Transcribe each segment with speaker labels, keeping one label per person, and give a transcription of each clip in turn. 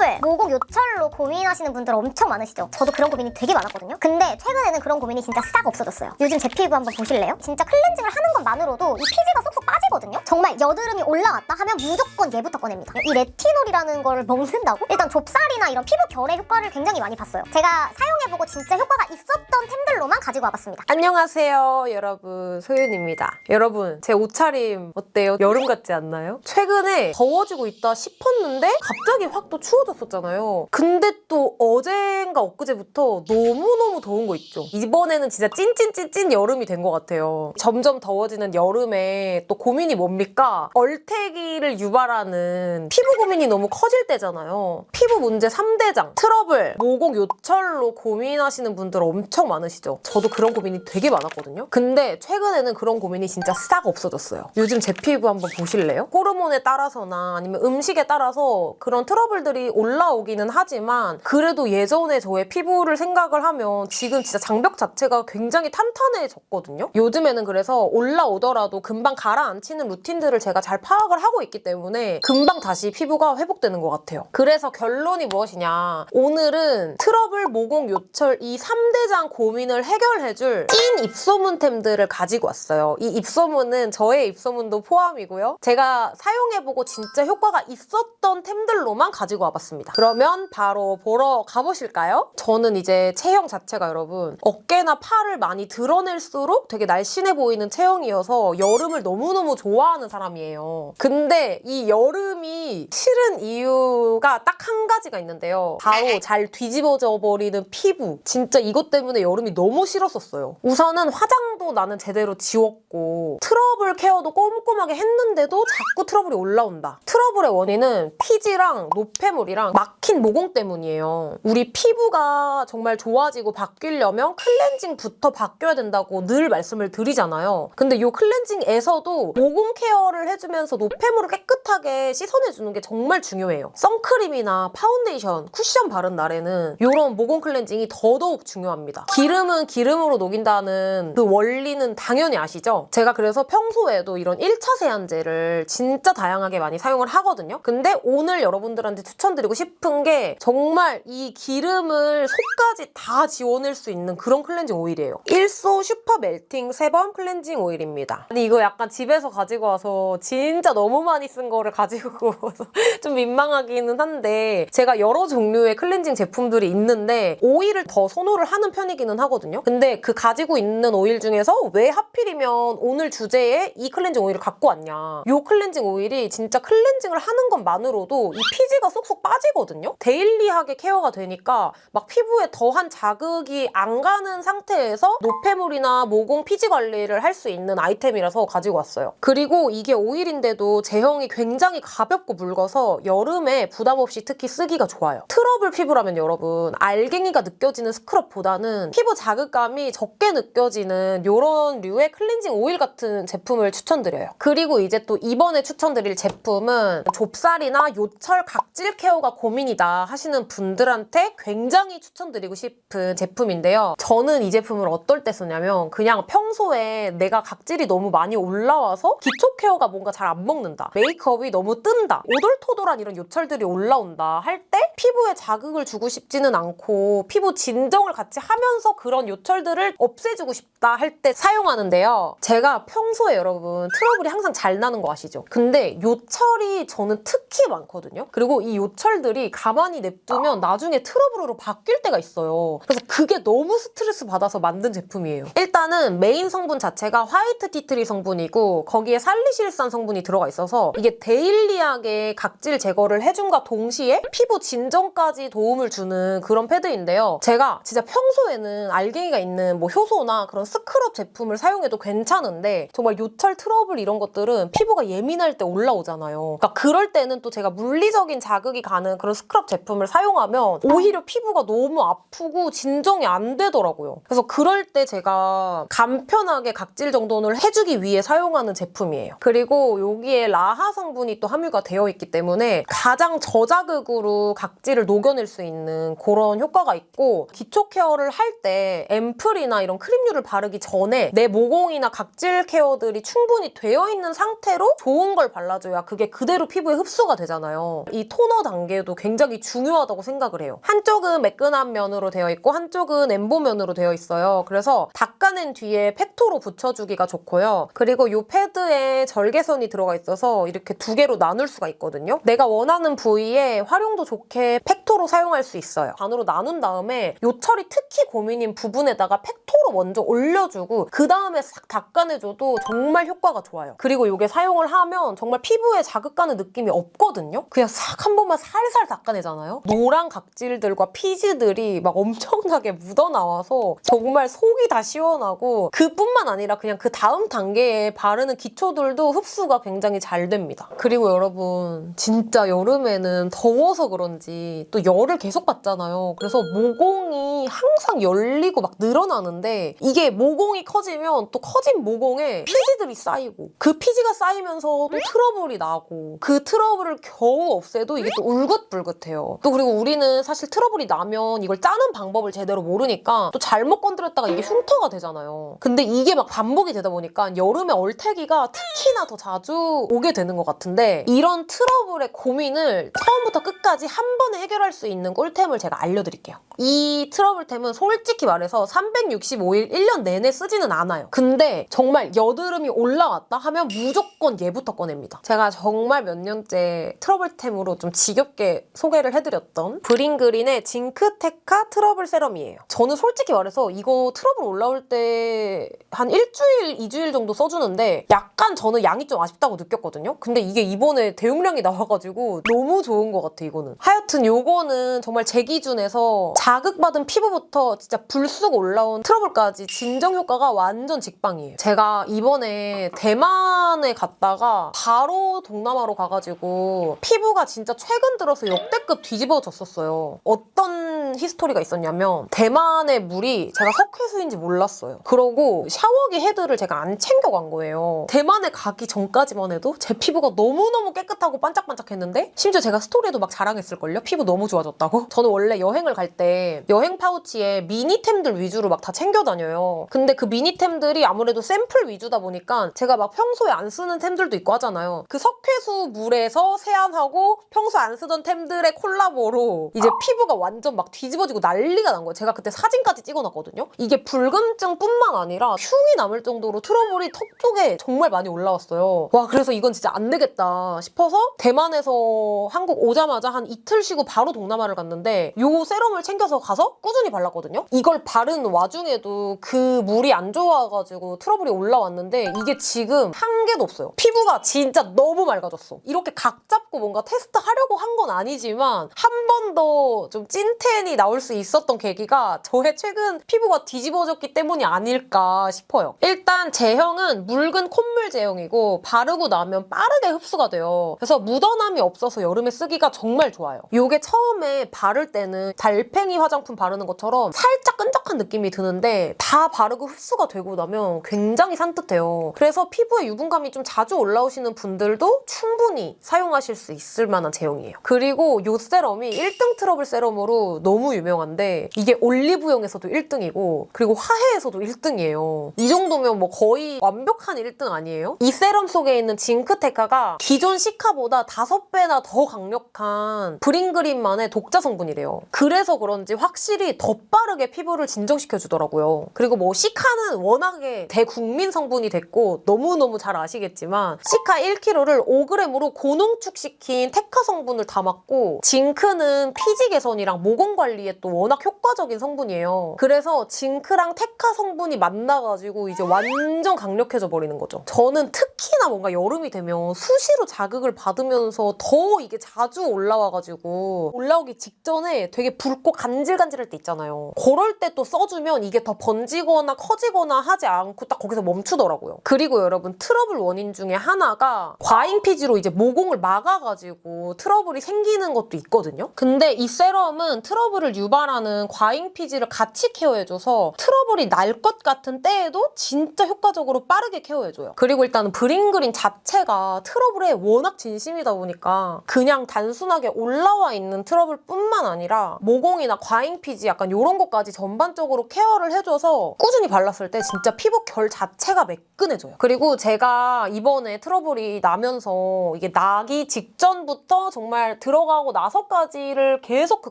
Speaker 1: 피부에 모공 요철로 고민하시는 분들 엄청 많으시죠? 저도 그런 고민이 되게 많았거든요. 근데 최근에는 그런 고민이 진짜 싹 없어졌어요. 요즘 제 피부 한번 보실래요? 진짜 클렌징을 하는 것만으로도 이 피지가 쏙쏙 빠지거든요. 정말 여드름이 올라왔다 하면 무조건 얘부터 꺼냅니다. 이 레티놀이라는 걸 먹는다고? 일단 좁쌀이나 이런 피부 결의 효과를 굉장히 많이 봤어요. 제가 사용해보고 진짜 효과가 있었던 템들로만 가지고 와봤습니다.
Speaker 2: 안녕하세요 여러분, 소윤입니다. 여러분, 제 옷차림 어때요? 여름 같지 않나요? 최근에 더워지고 있다 싶었는데 갑자기 확 또 추워졌었잖아요. 근데 또 어젠가 엊그제부터 너무너무 더운 거 있죠. 이번에는 진짜 찐찐찐찐 여름이 된 것 같아요. 점점 더워지는 여름에 또 고민이 뭡니까? 얼태기를 유발하는 피부 고민이 너무 커질 때잖아요. 피부 문제 3대장, 트러블, 모공 요철로 고민하시는 분들 엄청 많으시죠? 저도 그런 고민이 되게 많았거든요. 근데 최근에는 그런 고민이 진짜 싹 없어졌어요. 요즘 제 피부 한번 보실래요? 호르몬에 따라서나 아니면 음식에 따라서 그런 트러블들이 올라오기는 하지만 그래도 예전에 저의 피부를 생각을 하면 지금 진짜 장벽 자체가 굉장히 탄탄해졌거든요. 요즘에는 그래서 올라오더라도 금방 가라앉히는 루틴들을 제가 잘 파악을 하고 있기 때문에 금방 다시 피부가 회복되는 것 같아요. 그래서 결론이 무엇이냐, 오늘은 트러블, 모공, 요철 이 3대장 고민을 해결해줄 찐 입소문템들을 가지고 왔어요. 이 입소문은 저의 입소문도 포함이고요. 제가 사용해보고 진짜 효과가 있었던 템들로만 가지고 와봤습니다. 그러면 바로 보러 가보실까요? 저는 이제 체형 자체가 여러분 어깨나 팔을 많이 드러낼수록 되게 날씬해 보이는 체형이어서 여름을 너무너무 좋아하는 사람이에요. 근데 이 여름이 싫은 이유가 딱 한 가지가 있는데요. 바로 잘 뒤집어져 버리는 피부. 진짜 이것 때문에 여름이 너무 싫었었어요. 우선은 화장도 나는 제대로 지웠고 트러블 케어도 꼼꼼하게 했는데도 자꾸 트러블이 올라온다. 트러블의 원인은 피지랑 노폐물이랑 막힌 모공 때문이에요. 우리 피부가 정말 좋아지고 바뀌려면 클렌징부터 바뀌어야 된다고 늘 말씀을 드리잖아요. 근데 이 클렌징에서도 모공 케어를 해주면서 노폐물을 깨끗하게 씻어내주는 게 정말 중요해요. 선크림이나 파운데이션, 쿠션 바른 날에는 이런 모공 클렌징이 더더욱 중요합니다. 기름은 기름으로 녹인다는 그 원리는 당연히 아시죠? 제가 그래서 평소에도 이런 1차 세안제를 진짜 다양하게 많이 사용을 하거든요. 근데 오늘 여러분들한테 추천드리고 싶은 게 정말 이 기름을 속까지 다 지워낼 수 있는 그런 클렌징 오일이에요. 1소 슈퍼 멜팅 세범 클렌징 오일입니다. 아니 이거 약간 집에서 가지고 와서 진짜 너무 많이 쓴 거를 가지고 와서 좀 민망하기는 한데 제가 여러 종류의 클렌징 제품들이 있는데 오일을 더 선호를 하는 편이기는 하거든요. 근데 그 가지고 있는 오일 중에서 왜 하필이면 오늘 주제에 이 클렌징 오일을 갖고 왔냐, 이 클렌징 오일이 진짜 클렌징을 하는 것만으로도 이 피지가 쏙쏙 빠지거든요. 데일리하게 케어가 되니까 막 피부에 더한 자극이 안 가는 상태에서 노폐물이나 모공 피지 관리를 할 수 있는 아이템이라서 가지고 왔어요. 그리고 이게 오일인데도 제형이 굉장히 가볍고 묽어서 여름에 부담 없이 특히 쓰기가 좋아요. 트러블 피부라면 여러분 알갱이가 느껴지는 스크럽보다는 피부 자극감이 적게 느껴지는 이런 류의 클렌징 오일 같은 제품을 추천드려요. 그리고 이제 또 이번에 추천드릴 제품은 좁쌀이나 요철 각질 케어가 고민이다 하시는 분들한테 굉장히 추천드리고 싶은 제품인데요. 저는 이 제품을 어떨 때 쓰냐면 그냥 평소에 내가 각질이 너무 많이 올라와서 기초 케어가 뭔가 잘 안 먹는다, 메이크업이 너무 뜬다, 오돌토돌한 이런 요철들이 올라온다 할 때 피부에 자극을 주고 싶지는 않고 피부 진정을 같이 하면서 그런 요철들을 없애주고 싶다 할 때 사용하는데요. 제가 평소에 여러분 트러블이 항상 잘 나는 거 아시죠? 근데 요철이 저는 특히 많거든요. 그리고 이 요철들이 가만히 냅두면 나중에 트러블로 바뀔 때가 있어요. 그래서 그게 너무 스트레스 받아서 만든 제품이에요. 일단은 메인 성분 자체가 화이트 티트리 성분이고 거기에 살리실산 성분이 들어가 있어서 이게 데일리하게 각질 제거를 해줌과 동시에 피부 진정까지 도움을 주는 그런 패드인데요. 제가 진짜 평소에는 알갱이가 있는 뭐 효소나 그런 스크럽 제품을 사용해도 괜찮은데 정말 요철 트러블 이런 것들은 피부가 예민할 때 올라오잖아요. 그러니까 그럴 때는 또 제가 물리적인 자극이 가는 그런 스크럽 제품을 사용하면 오히려 피부가 너무 아프고 진정이 안 되더라고요. 그래서 그럴 때 제가 간편하게 각질 정돈을 해주기 위해 사용하는 제품이에요. 그리고 여기에 라하 성분이 또 함유가 되어 있기 때문에 가장 저자극으로 각질 각질을 녹여낼 수 있는 그런 효과가 있고, 기초 케어를 할 때 앰플이나 이런 크림류를 바르기 전에 내 모공이나 각질 케어들이 충분히 되어 있는 상태로 좋은 걸 발라줘야 그게 그대로 피부에 흡수가 되잖아요. 이 토너 단계도 굉장히 중요하다고 생각을 해요. 한쪽은 매끈한 면으로 되어 있고 한쪽은 엠보 면으로 되어 있어요. 그래서 닦아낸 뒤에 팩토로 붙여주기가 좋고요. 그리고 이 패드에 절개선이 들어가 있어서 이렇게 두 개로 나눌 수가 있거든요. 내가 원하는 부위에 활용도 좋게 팩토로 사용할 수 있어요. 반으로 나눈 다음에 요철이 특히 고민인 부분에다가 팩토로 먼저 올려주고 그 다음에 싹 닦아내줘도 정말 효과가 좋아요. 그리고 이게 사용을 하면 정말 피부에 자극 가는 느낌이 없거든요. 그냥 싹 한 번만 살살 닦아내잖아요. 노란 각질들과 피지들이 막 엄청나게 묻어나와서 정말 속이 다 시원하고, 그뿐만 아니라 그냥 그 다음 단계에 바르는 기초들도 흡수가 굉장히 잘 됩니다. 그리고 여러분, 진짜 여름에는 더워서 그런지 또 열을 계속 받잖아요. 그래서 모공이 항상 열리고 막 늘어나는데, 이게 모공이 커지면 또 커진 모공에 피지들이 쌓이고, 그 피지가 쌓이면서 또 트러블이 나고, 그 트러블을 겨우 없애도 이게 또 울긋불긋해요. 또 그리고 우리는 사실 트러블이 나면 이걸 짜는 방법을 제대로 모르니까 또 잘못 건드렸다가 이게 흉터가 되잖아요. 근데 이게 막 반복이 되다 보니까 여름에 얼태기가 특히나 더 자주 오게 되는 것 같은데, 이런 트러블의 고민을 처음부터 끝까지 한 번에 해결할 수 있는 꿀템을 제가 알려드릴게요. 이 트러블템은 솔직히 말해서 365일 1년 내내 쓰지는 않아요. 근데 정말 여드름이 올라왔다 하면 무조건 얘부터 꺼냅니다. 제가 정말 몇 년째 트러블템으로 좀 지겹게 소개를 해드렸던 브링그린의 징크테카 트러블 세럼이에요. 저는 솔직히 말해서 이거 트러블 올라올 때 한 일주일, 2주일 정도 써주는데 약간 저는 양이 좀 아쉽다고 느꼈거든요. 근데 이게 이번에 대용량이 나와가지고 너무 좋은 것 같아, 이거는. 하여튼 요거는 정말 제 기준에서 자극받은 피부부터 진짜 불쑥 올라온 트러블까지 진정 효과가 완전 직방이에요. 제가 이번에 대만에 갔다가 바로 동남아로 가가지고 피부가 진짜 최근 들어서 역대급 뒤집어졌었어요. 어떤 히스토리가 있었냐면, 대만의 물이 제가 석회수인지 몰랐어요. 그러고 샤워기 헤드를 제가 안 챙겨간 거예요. 대만에 가기 전까지만 해도 제 피부가 너무너무 깨끗하고 반짝반짝했는데, 심지어 제가 스토리에도 막 자랑했을걸요? 피부 너무 좋아졌다고? 저는 원래 여행을 갈 때 여행 파우치에 미니템들 위주로 막 다 챙겨 다녀요. 근데 그 미니템들이 아무래도 샘플 위주다 보니까 제가 막 평소에 안 쓰는 템들도 있고 하잖아요. 그 석회수 물에서 세안하고 평소 안 쓰던 템들의 콜라보로 이제 피부가 완전 막 뒤집어지고 난리가 난 거예요. 제가 그때 사진까지 찍어놨거든요. 이게 붉음증뿐만 아니라 흉이 남을 정도로 트러블이 턱 쪽에 정말 많이 올라왔어요. 와, 그래서 이건 진짜 안 되겠다 싶어서 대만에서 한국 오자마자 한 이틀 쉬고 바로 동남아를 갔는데, 요 세럼을 챙겨서 가서 꾸준히 발랐거든요. 이걸 바른 와중에도 그 물이 안 좋아가지고 트러블이 올라왔는데, 이게 지금 한 개도 없어요. 피부가 진짜 너무 맑아졌어. 이렇게 각 잡고 뭔가 테스트 하려고 한 건 아니지만 한 번 더 좀 찐텐이 나올 수 있었던 계기가 저의 최근 피부가 뒤집어졌기 때문이 아닐까 싶어요. 일단 제형은 묽은 콧물 제형이고 바르고 나면 빠르게 흡수가 돼요. 그래서 묻어남이 없어서 여름에 쓰기가 정말 좋아요. 요게 처음에 바를 때는 달팽이 화장품 바르는 것처럼 살짝 끈적한 느낌이 드는데, 다 바르고 흡수가 되고 나면 굉장히 산뜻해요. 그래서 피부에 유분감이 좀 자주 올라오시는 분들도 충분히 사용하실 수 있을 만한 제형이에요. 그리고 요 세럼이 1등 트러블 세럼으로 너무 유명한데, 이게 올리브영에서도 1등이고 그리고 화해에서도 1등이에요. 이 정도면 뭐 거의 완벽한 1등 아니에요? 이 세럼 속에 있는 징크테카가 기존 시카보다 5배나 더 강력한 브링그린만의 독자 성분이래요. 그래서 그런지 확실히 더 빠르게 피부를 진정시켜주더라고요. 그리고 뭐 시카는 워낙에 대국민 성분이 됐고 너무너무 잘 아시겠지만, 시카 1kg를 5g으로 고농축시킨 테카 성분을 담았고, 징크는 피지 개선이랑 모공 관리에 또 워낙 효과적인 성분이에요. 그래서 징크랑 테카 성분이 만나가지고 이제 완전 강력해져 버리는 거죠. 저는 특히나 뭔가 여름이 되면 수시로 자극을 받으면서 더 이게 자주 올라와가지고, 올라오기 직전에 되게 붉고 간질간질할 때 있잖아요. 그럴 때 또 써주면 이게 더 번지거나 커지거나 하지 않고 딱 거기서 멈추더라고요. 그리고 여러분, 트러블 원인 중에 하나가 과잉 피지로 이제 모공을 막아가지고 트러블이 생기는 것도 있거든요. 근데 이 세럼은 트러블 트러블을 유발하는 과잉 피지를 같이 케어해줘서 트러블이 날 것 같은 때에도 진짜 효과적으로 빠르게 케어해줘요. 그리고 일단 브링그린 자체가 트러블에 워낙 진심이다 보니까 그냥 단순하게 올라와 있는 트러블뿐만 아니라 모공이나 과잉 피지 약간 이런 것까지 전반적으로 케어를 해줘서 꾸준히 발랐을 때 진짜 피부 결 자체가 매끈해져요. 그리고 제가 이번에 트러블이 나면서 이게 나기 직전부터 정말 들어가고 나서까지를 계속 그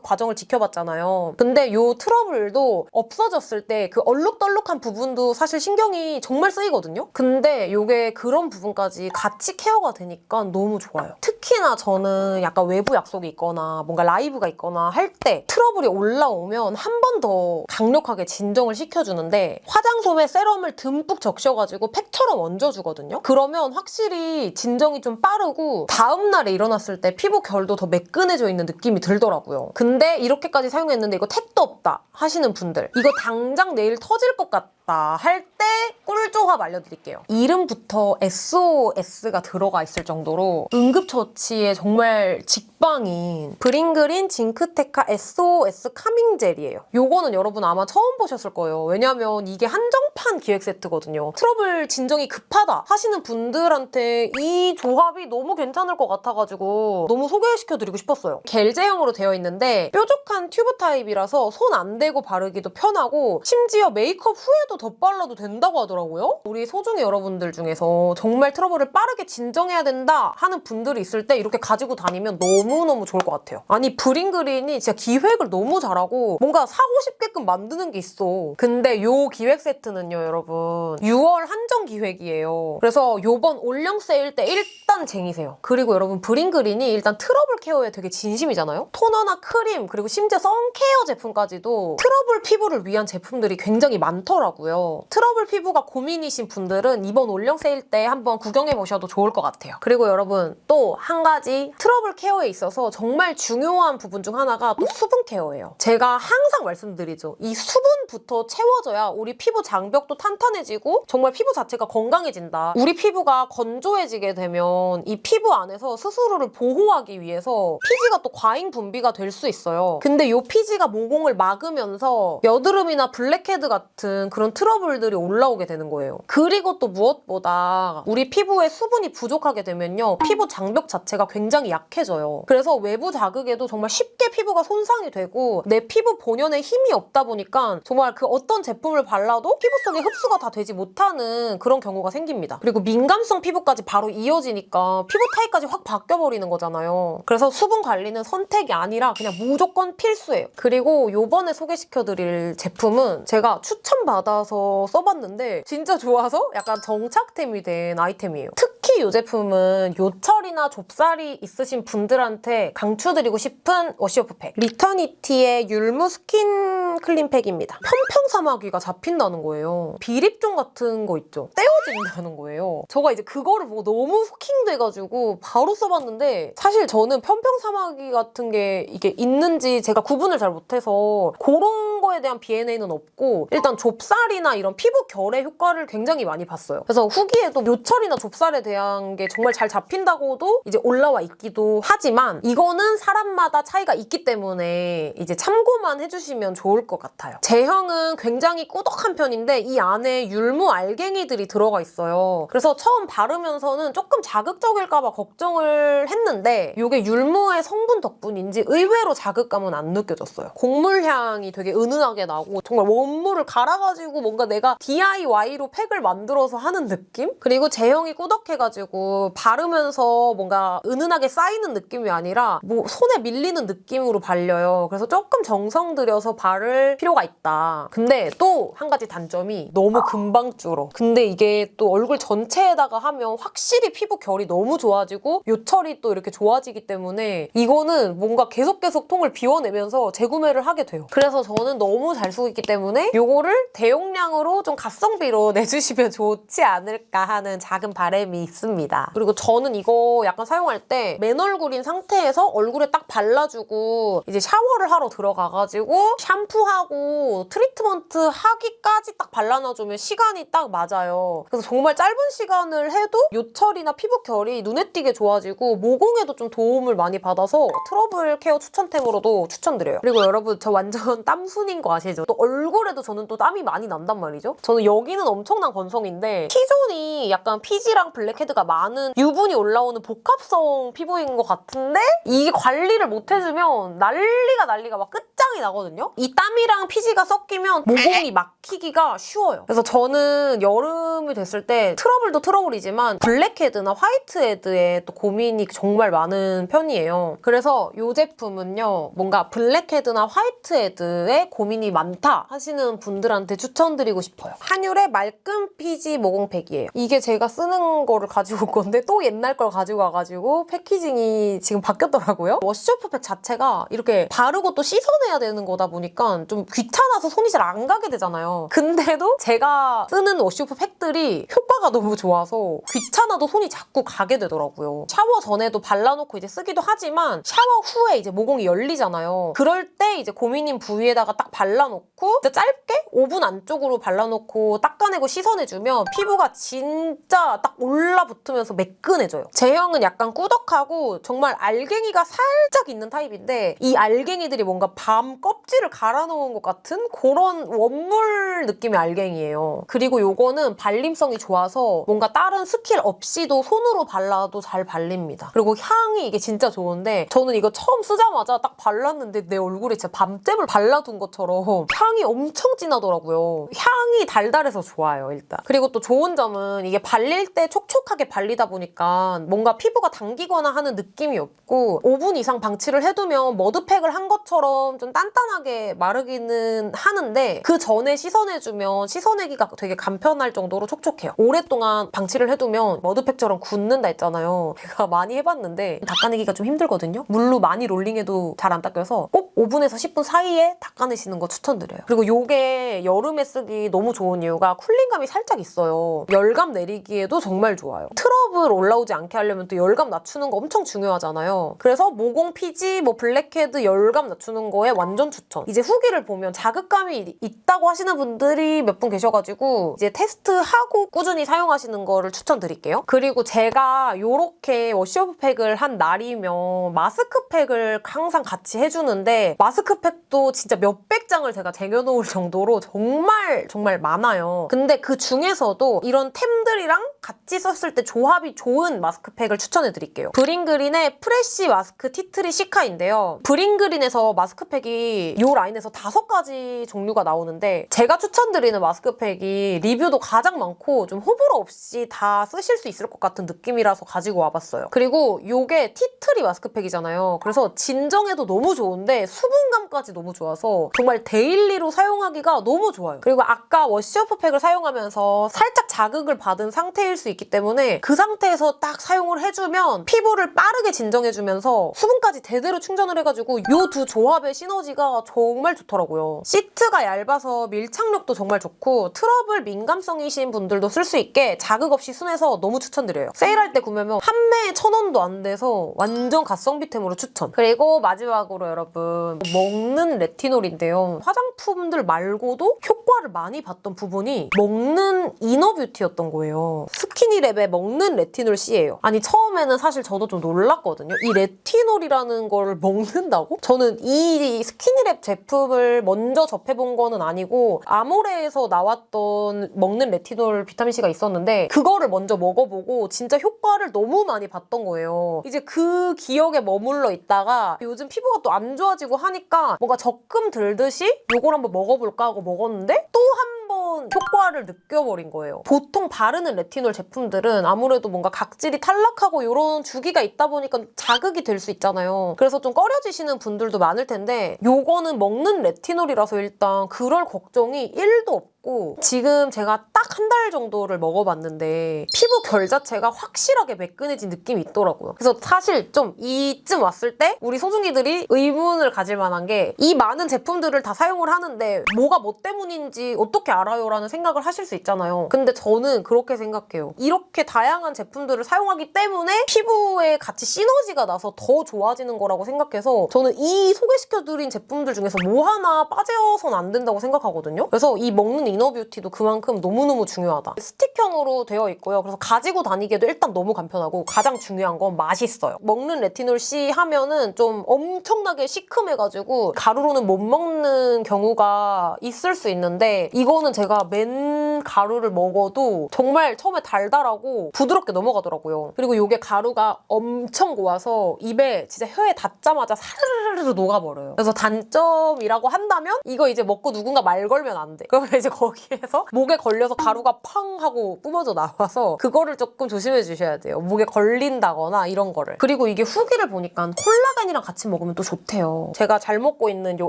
Speaker 2: 과정을 지켜봤잖아요. 근데 이 트러블도 없어졌을 때 그 얼룩덜룩한 부분도 사실 신경이 정말 쓰이거든요. 근데 이게 그런 부분까지 같이 케어가 되니까 너무 좋아요. 특히나 저는 약간 외부 약속이 있거나 뭔가 라이브가 있거나 할 때 트러블이 올라오면 한 번 더 강력하게 진정을 시켜주는데 화장솜에 세럼을 듬뿍 적셔가지고 팩처럼 얹어주거든요. 그러면 확실히 진정이 좀 빠르고 다음날에 일어났을 때 피부 결도 더 매끈해져 있는 느낌이 들더라고요. 근데 이렇게까지 사용했는데 이거 택도 없다 하시는 분들, 이거 당장 내일 터질 것 같다 할 때 꿀조합 알려드릴게요. 이름부터 SOS가 들어가 있을 정도로 응급처치에 정말 직방인 브링그린 징크테카 SOS 카밍 젤이에요. 요거는 여러분 아마 처음 보셨을 거예요. 왜냐면 이게 한정판 기획 세트거든요. 트러블 진정이 급하다 하시는 분들한테 이 조합이 너무 괜찮을 것 같아가지고 너무 소개시켜드리고 싶었어요. 겔 제형으로 되어 있는데 뾰족한 튜브 타입이라서 손 안 대고 바르기도 편하고 심지어 메이크업 후에도 덧발라도 된다고 하더라고요. 우리 소중이 여러분들 중에서 정말 트러블을 빠르게 진정해야 된다 하는 분들이 있을 때 이렇게 가지고 다니면 너무너무 좋을 것 같아요. 아니 브링그린이 진짜 기획을 너무 잘하고 뭔가 사고 싶게끔 만드는 게 있어. 근데 요 기획 세트는요 여러분 6월 한정 기획이에요. 그래서 요번 올영 세일 때 일단 쟁이세요. 그리고 여러분 브링그린이 일단 트러블 케어에 되게 진심이잖아요. 토너나 크림 그리고 심지어 선케어 제품까지도 트러블 피부를 위한 제품들이 굉장히 많더라고요. 트러블 피부가 고민이신 분들은 이번 올영 세일 때 한번 구경해 보셔도 좋을 것 같아요. 그리고 여러분 또 한 가지 트러블 케어에 있어서 정말 중요한 부분 중 하나가 또 수분 케어예요. 제가 항상 말씀드리죠. 이 수분부터 채워져야 우리 피부 장벽도 탄탄해지고 정말 피부 자체가 건강해진다. 우리 피부가 건조해지게 되면 이 피부 안에서 스스로를 보호하기 위해서 피지가 또 과잉 분비가 될 수 있어요. 근데 이 피지가 모공을 막으면서 여드름이나 블랙헤드 같은 그런 트러블들이 올라오게 되는 거예요. 그리고 또 무엇보다 우리 피부에 수분이 부족하게 되면요. 피부 장벽 자체가 굉장히 약해져요. 그래서 외부 자극에도 정말 쉽게 피부가 손상이 되고 내 피부 본연에 힘이 없다 보니까 정말 그 어떤 제품을 발라도 피부 속에 흡수가 다 되지 못하는 그런 경우가 생깁니다. 그리고 민감성 피부까지 바로 이어지니까 피부 타입까지 확 바뀌어버리는 거잖아요. 그래서 수분 관리는 선택이 아니라 그냥 무조건 필수예요. 그리고 요번에 소개시켜드릴 제품은 제가 추천받아서 써봤는데 진짜 좋아서 약간 정착템이 된 아이템이에요. 특히 이 제품은 요철이나 좁쌀이 있으신 분들한테 강추드리고 싶은 워시오프팩. 리터니티의 율무 스킨 클린팩입니다. 편평사마귀가 잡힌다는 거예요. 비립종 같은 거 있죠? 떼어진다는 거예요. 제가 이제 그거를 보고 너무 후킹돼가지고 바로 써봤는데 사실 저는 편평사마귀 같은 게 이게 있는지 제가 구분을 잘 못해서 그런 거에 대한 B&A는 없고 일단 좁쌀이나 이런 피부 결의 효과를 굉장히 많이 봤어요. 그래서 후기에도 요철이나 좁쌀에 대한 게 정말 잘 잡힌다고도 이제 올라와 있기도 하지만 이거는 사람마다 차이가 있기 때문에 이제 참고만 해주시면 좋을 것 같아요. 제형은 굉장히 꾸덕한 편인데 이 안에 율무 알갱이들이 들어가 있어요. 그래서 처음 바르면서는 조금 자극적일까봐 걱정을 했는데 이게 율무의 성분 덕분인지 의외로 자극감은 안 느껴졌어요. 곡물 향이 되게 은은하게 나고 정말 원물을 갈아가지고 뭔가 내가 DIY로 팩을 만들어서 하는 느낌? 그리고 제형이 꾸덕해가지고 바르면서 뭔가 은은하게 쌓이는 느낌이 아니라 뭐 손에 밀리는 느낌으로 발려요. 그래서 조금 정성 들여서 바를 필요가 있다. 근데 또 한 가지 단점이 너무 금방 줄어. 근데 이게 또 얼굴 전체에다가 하면 확실히 피부 결이 너무 좋아지고 요철이 또 이렇게 좋아지기 때문에 이거는 뭔가 계속 통을 비워내면서 재구매를 하게 돼요. 그래서 저는 너무 잘 쓰고 있기 때문에 요거를 대용량으로 좀 가성비로 내주시면 좋지 않을까 하는 작은 바람이 있습니다. 그리고 저는 이거 약간 사용할 때 맨 얼굴인 상태에서 얼굴에 딱 발라주고 이제 샤워를 하러 들어가가지고 샴푸하고 트리트먼트 하기까지 딱 발라놔주면 시간이 딱 맞아요. 그래서 정말 짧은 시간을 해도 요철이나 피부 결이 눈에 띄게 좋아지고 모공에도 좀 도움을 많이 받아서 트러블 케어 추천템으로도 추천드려요. 그리고 여러분 저 완전 땀순인 거 아시죠? 또 얼굴에도 저는 또 땀이 많이 난단 말이죠. 저는 여기는 엄청난 건성인데 T존이 약간 피지랑 블랙헤드가 많은 유분이 올라오는 복합성 피부인 것 같은데 이게 관리를 못 해주면 난리가 막 끝장이 나거든요. 이 땀이랑 피지가 섞이면 모공이 막히기가 쉬워요. 그래서 저는 여름이 됐을 때 트러블도 트러블이지만 블랙헤드나 화이트헤드에 또 고민이 정말 많은 편이에요. 그래서 이 제품은요, 뭔가 블랙헤드나 화이트헤드에 고민이 많다 하시는 분들한테 추천드리고 싶어요. 한율의 말끔 피지 모공팩이에요. 이게 제가 쓰는 거를 가지고 온 건데 또 옛날 걸 가지고 와가지고 패키징이 지금 바뀌었더라고요. 워시오프팩 자체가 이렇게 바르고 또 씻어내야 되는 거다 보니까 좀 귀찮아서 손이 잘 안 가게 되잖아요. 근데도 제가 쓰는 워시오프팩들이 효과가 너무 좋아서 귀찮아도 손이 자꾸 가게 되더라고요. 샤워 전에도 발라놓고 이제 쓰기도 하지만 샤워 후에 이제 모공이 열리잖아요. 그럴 때 이제 고민인 부위에다가 딱 발라놓고 진짜 짧게 5분 안쪽으로 발라놓고 닦아내고 씻어내주면 피부가 진짜 딱 올라붙으면서 매끈해져요. 제형은 약간 꾸덕하고 정말 알갱이가 살짝 있는 타입인데 이 알갱이들이 뭔가 밤 껍질을 갈아놓은 것 같은 그런 원물 느낌의 알갱이에요. 그리고 요거는 발림성이 좋아서 뭔가 다른 스킬 없이도 손으로 발라도 잘 발립니다. 그리고 향이 이게 진짜 좋은데 저는 이거 처음 쓰자마자 딱 발랐는데 내 얼굴에 진짜 밤잼을 발라둔 것처럼 향이 엄청 진하더라고요. 향이 달달해서 좋아요, 일단. 그리고 또 좋은 점은 이게 발릴 때 촉촉하게 발리다 보니까 뭔가 피부가 당기거나 하는 느낌이 없고 5분 이상 방치를 해두면 머드팩을 한 것처럼 좀 단단하게 마르기는 하는데 그 전에 씻어내주면 씻어내기가 되게 간편할 정도로 촉촉해요. 오랫동안 방치를 해두면 머드팩처럼 굳는다 했잖아요. 제가 많이 해봤는데 닦아내기가 좀 힘들거든요. 물로 많이 롤링해도 잘 안 닦여서 꼭 5분에서 10분 사이에 닦아내시는 거 추천드려요. 그리고 요게 여름에 쓰기 너무 좋은 이유가 쿨링감이 살짝 있어요. 열감 내리기에도 정말 좋아요. 트러블 올라오지 않게 하려면 또 열감 낮추는 거 엄청 중요하잖아요. 그래서 모공 피지, 뭐 블랙헤드 열감 낮추는 거에 완전 추천. 이제 후기를 보면 자극감이 있다고 하시는 분들이 몇 분 계셔가지고 이제 테스트하고 꾸준히 사용하시는 거를 추천드릴게요. 그리고 제가 요렇게 워시오프팩을 한 날이면 마스크팩을 항상 같이 해주는데 마스크팩도 진짜 몇백 장을 제가 쟁여놓을 정도로 정말 많아요. 근데 그 중에서도 이런 템들이랑 같이 썼을 때 조합이 좋은 마스크팩을 추천해드릴게요. 브링그린의 프레쉬 마스크 티트리 시카인데요. 브링그린에서 마스크팩이 이 라인에서 5가지 종류가 나오는데 제가 추천드리는 마스크팩이 리뷰도 가장 많고 좀 호불호 없이 다 쓰실 수 있을 것 같은 느낌이라서 가지고 와봤어요. 그리고 이게 티트리 마스크팩이잖아요. 그래서 진정에도 너무 좋은데 수분감까지 너무 좋아서 정말 데일리로 사용하기가 너무 좋아요. 그리고 아까 워시오프팩을 사용하면서 살짝 자극을 받은 상태일 수 있기 때문에 그 상태에서 딱 사용을 해주면 피부를 빠르게 진정해주면서 수분까지 제대로 충전을 해가지고 이 두 조합의 시너지가 정말 좋더라고요. 시트가 얇아서 밀착력도 정말 좋고 트러블 민감성이신 분들도 쓸 수 있게 자극 없이 순해서 너무 추천드려요. 세일할 때 구매하면 판매에 1,000원도 안 돼서 완전 가성비템으로 추천. 그리고 마지막으로 여러분 먹는 레티놀인데요. 화장품들 말고도 효과를 많이 봤던 부분이 먹는 이너뷰티였던 거예요. 스키니랩의 먹는 레티놀 C예요. 아니 처음에는 사실 저도 좀 놀랐거든요. 이 레티놀이라는 걸 먹는다고? 저는 이 스키니랩 제품을 먼저 접해본 거는 아니고 아모레에서 나왔던 먹는 레티놀 비타민C가 있었는데 그거를 먼저 먹어보고 진짜 효과를 너무 많이 봤던 거예요. 이제 그 기억에 머물러 있다가 요즘 피부가 또 안 좋아지고 하니까 뭔가 적금 들듯이 요걸 한번 먹어볼까 하고 먹었는데 또 한 번 효과를 느껴버린 거예요. 보통 바르는 레티놀 제품들은 아무래도 뭔가 각질이 탈락하고 이런 주기가 있다 보니까 자극이 될 수 있잖아요. 그래서 좀 꺼려지시는 분들도 많을 텐데 요거는 먹는 레티놀이라서 일단 그럴 걱정이 1도 없고 썼고 지금 제가 딱 한 달 정도를 먹어봤는데 피부 결 자체가 확실하게 매끈해진 느낌이 있더라고요. 그래서 사실 좀 이쯤 왔을 때 우리 소중이들이 의문을 가질 만한 게 이 많은 제품들을 다 사용을 하는데 뭐가 뭐 때문인지 어떻게 알아요? 라는 생각을 하실 수 있잖아요. 근데 저는 그렇게 생각해요. 이렇게 다양한 제품들을 사용하기 때문에 피부에 같이 시너지가 나서 더 좋아지는 거라고 생각해서 저는 이 소개시켜드린 제품들 중에서 뭐 하나 빠져선 안 된다고 생각하거든요. 그래서 이 먹는 이너뷰티도 그만큼 너무너무 중요하다. 스틱형으로 되어 있고요. 그래서 가지고 다니기에도 일단 너무 간편하고 가장 중요한 건 맛있어요. 먹는 레티놀 C 하면은 좀 엄청나게 시큼해가지고 가루로는 못 먹는 경우가 있을 수 있는데 이거는 제가 맨 가루를 먹어도 정말 처음에 달달하고 부드럽게 넘어가더라고요. 그리고 이게 가루가 엄청 고와서 입에 진짜 혀에 닿자마자 사르르르 녹아버려요. 그래서 단점이라고 한다면 이거 이제 먹고 누군가 말 걸면 안 돼. 그러면 이제 거기에서 목에 걸려서 가루가 팡 하고 뿜어져 나와서 그거를 조금 조심해 주셔야 돼요. 목에 걸린다거나 이런 거를. 그리고 이게 후기를 보니까 콜라겐이랑 같이 먹으면 또 좋대요. 제가 잘 먹고 있는 요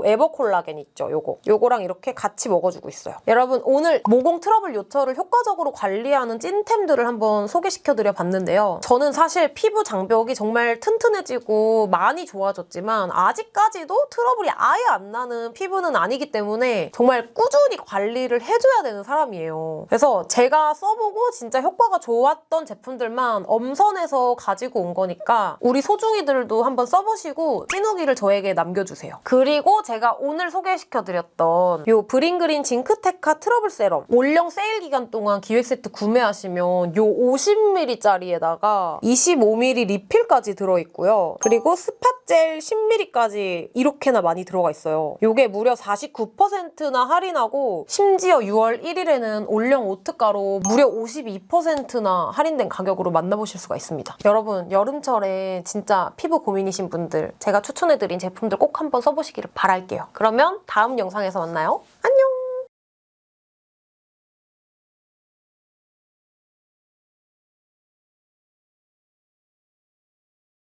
Speaker 2: 에버콜라겐 있죠? 요거랑 이렇게 같이 먹어주고 있어요. 여러분 오늘 모공 트러블 요철을 효과적으로 관리하는 찐템들을 한번 소개시켜드려 봤는데요. 저는 사실 피부 장벽이 정말 튼튼해지고 많이 좋아졌지만 아직까지도 트러블이 아예 안 나는 피부는 아니기 때문에 정말 꾸준히 관리를 해줘야 되는 사람이에요. 그래서 제가 써보고 진짜 효과가 좋았던 제품들만 엄선해서 가지고 온 거니까 우리 소중이들도 한번 써보시고 찐후기를 저에게 남겨주세요. 그리고 제가 오늘 소개시켜드렸던 요 브링그린 징크테카 트러블 세럼 올영 세일 기간 동안 기획 세트 구매하시면 요 50ml짜리에다가 25ml 리필까지 들어있고요. 그리고 스팟젤 10ml까지 이렇게나 많이 들어가 있어요. 요게 무려 49%나 할인하고 심지어 6월 1일에는 올영 오특가로 무려 52%나 할인된 가격으로 만나보실 수가 있습니다. 여러분 여름철에 진짜 피부 고민이신 분들 제가 추천해드린 제품들 꼭 한번 써보시기를 바랄게요. 그러면 다음 영상에서 만나요. 안녕!